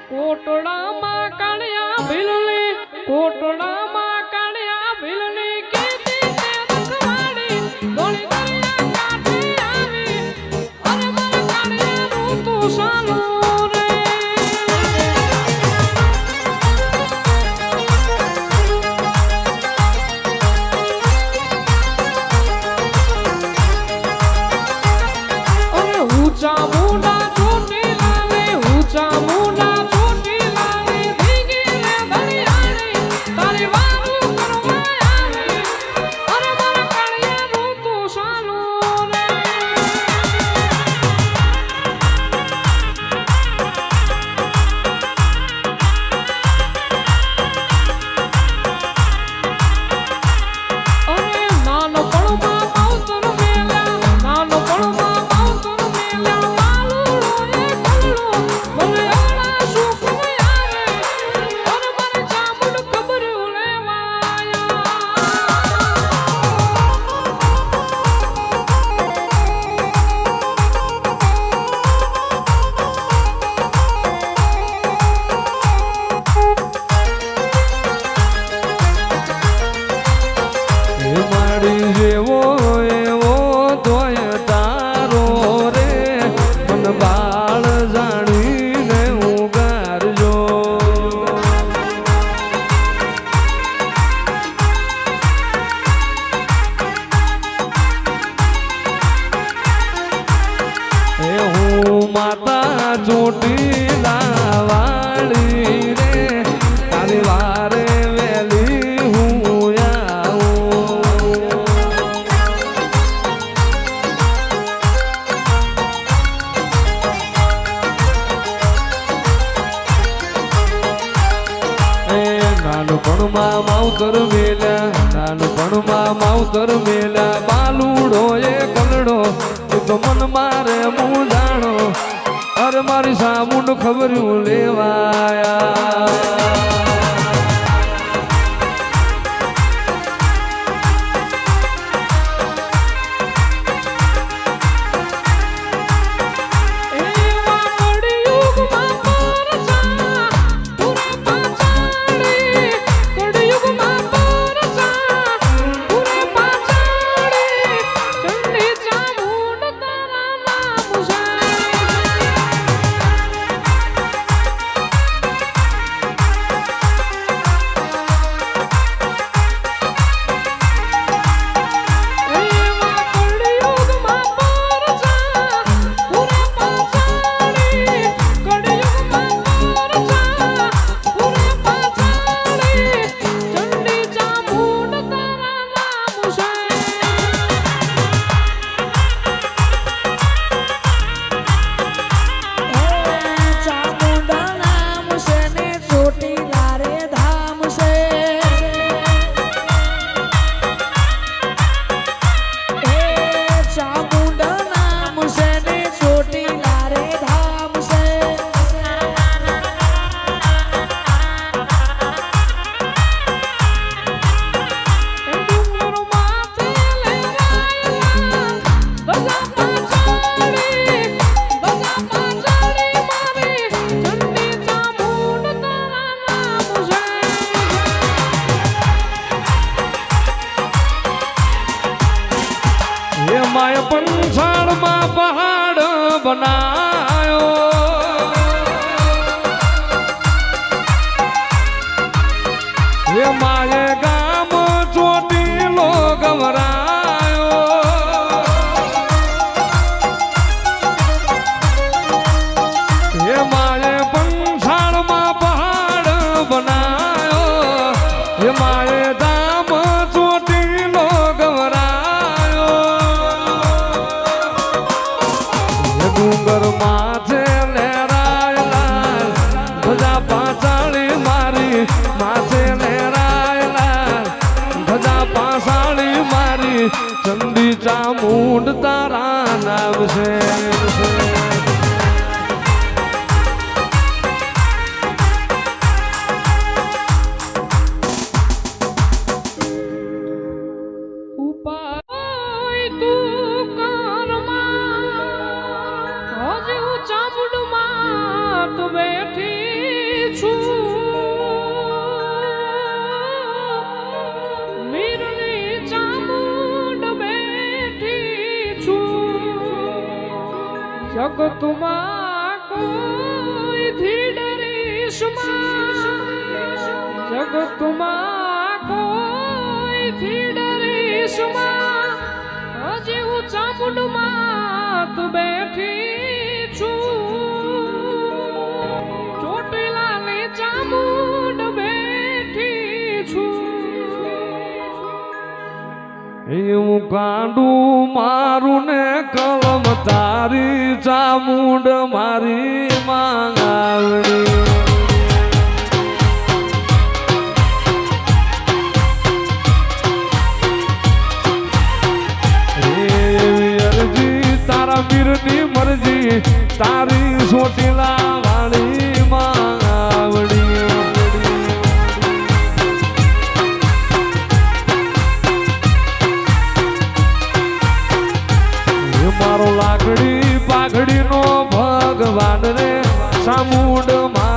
કોટડામાં કાળિયા ભીલની કોટડામાં કાળિયા ભીલની કીધી તે રખવાડી દોડી દરિયા કાંઠે આવી અરે મારા કાળિયાનું તું સાલું રે અરે ઊંચા મુંડા ચોટી લાવે ઊંચા મુંડા માતા ચોટીલા વાળી રે તારી વારે વેલી હું આવું નાનપણમાં માવતર મેલ્યા નાનપણમાં માવતર મેલ્યા બાલુડો એ કલડો તો મન મારે હું જાણો અરે મારી સામુંડ ખબર્યું લેવાયા માય પંચાળમાં પહાડ બનાયો હે માય ગામ ચોટીલો ગવરાયો હે માય પંચાળમાં પહાડ બનાયો હે માય ગામ ચોટીલો ગવરાયો ડુંગર માથે લહેરાયેલા ધજા પાછાળી મારી માથે લહેરાયેલા ધજા પાછાળી મારી ચંડી ચામુંડ તારા નામ છે ચામુંડમાં તું બેઠી જગતમાં કોઈથી ડરીશ જગતમાં કોઈથી ડરીશ હજી હું ચામુંડમાં તું બેઠી છું ચોટીલાની ચામુંડ બેઠી છું એવું કાંડું મારું ને કલમ તારી ચામુંડ મારી માંગાવડી વીરની મરજી તારી સોટીલા વાળી માંગાવડી મારો લાકડી પાઘડી નો ભગવાન રે ચામુંડ